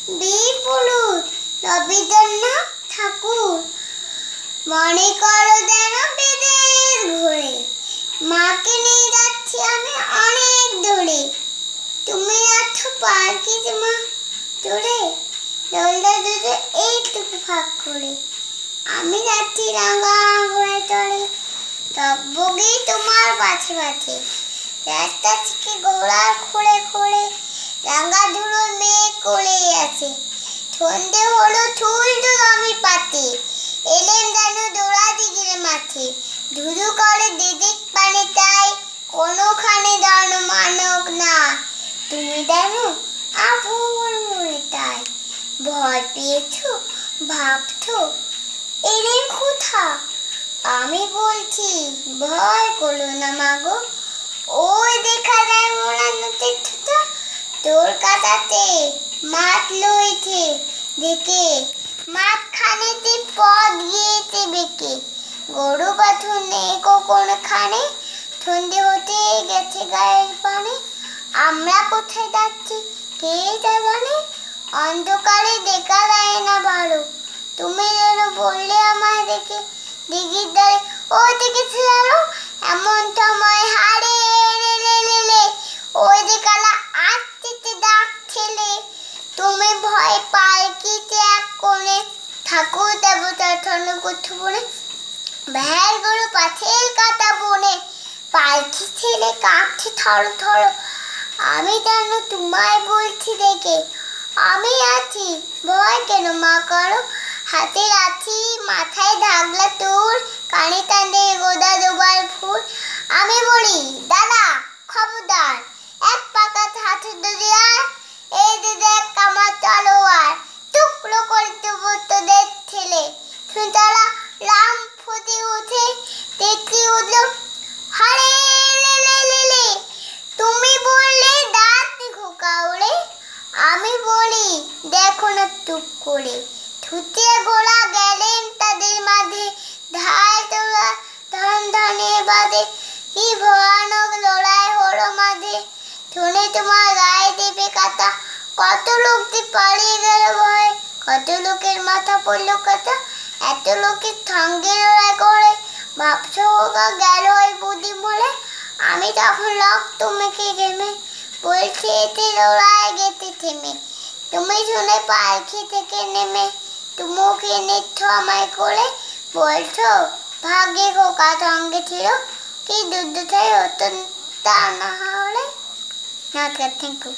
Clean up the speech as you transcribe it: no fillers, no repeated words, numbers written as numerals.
বিপুল রবীন্দ্রনাথ ঠাকুর। মনে করো যেন বিদেশ ঘুরে, মাকে নিয়ে যাচ্ছি আমি অনেক দূরে। তুমি যাচ্ছ পার্কে মা দূরে, দোলনা দুটো এইটুকু ফাঁক করে। আমি যাচ্ছি রাঙা ঘোড়ায় চড়ে, টকবগি তোমার পাছে পাছে। রাস্তা থেকে ঘোড়ার খুঁড়ে খুঁড়ে রাঙা ধুলো মেঘ করে আছে। সন্ধে হলো চুল দুল আমি পাতে, এলেন যেন দৌড়া দিগির মাঠে। ধুধু করে দিদিক পানে তাই, কোনোখানে দান মানক না। তুমি জানো আভোর মরে তাই, ভয় পেয়েছো ভাবছো এলেন কোথা। আমি বলছি ভয় করো না মাগো, ওই দেখা যায় মোড়ানো তীর্থটা, তোর কাটাতে মাঠ লইছে দেখে। মাঠখানেতে পথ গিয়েছে বেঁকে, গরু পাথর নেই কোনখানে। সন্ধে হতে গেছে গায়ের পানে, আমরা কোথায় যাচ্ছি কে তা জানে। অন্ধকারে দেখা যায় না ভালো, তুমি যেন বললে আমায় দেখে। দিঘির ধারে ওই দিকে ছিলালো এমন সময় হারে রে, ওই দিকালা আসতে ডাক ছেলে। তুমি ভয় পালকিতে এক কোণে, ঠাকুর দেবতা ধন্য করতে বলে ভ্যার গরু পাথের কাটা বনে। পালকি ছেলে কাঁপছে থর থর, আমি যেন তোমায় বলছি দেখে। আমি আছি ভয় কেন মা করো, হাতে লাঠি মাথায় ঢাকলা তোর, কানে টানে গোদা দুবার ফুল। আমি বলি দাদা খবরদার, এক পাকা হাতে দরিয়ার, এই যে দেখ আমার তলোয়ার, টুকরো করে দেবো তোদের ছেলে। সুতরাং রাম ফুটে উঠে দেখি উঠল হারে লে। তুমি বললে দাঁত ঘোকা ওরে, আমি বলি দেখো না টুক করে। ছুটে ঘোড়া গেলেন তাদের মাঝে, ধায় তোলা ধন ধনের বাদে। কি ভয়ানক লড়াই হলো মাঝে, শুনে তোমার গায়ে দেবে কাটা। কত লোকটি পালিয়ে গেল ভয়ে, কত লোকের মাথা পড়লো কাটা। এত লোকের সঙ্গে লড়াই করে ভাবছো ওগা গেল ওই বুদ্ধি বলে। আমি তখন রক্ত মেখে ঘেমে বলছি এতে লড়াই গেতে থেমে। তুমি শুনে পালকি থেকে নেমে মুখে নিচ্ছ আমায় করে, বলছো ভাগ্যে খোকা সঙ্গে ছিল, কি দুধ হতো তা না হলে। Thank you.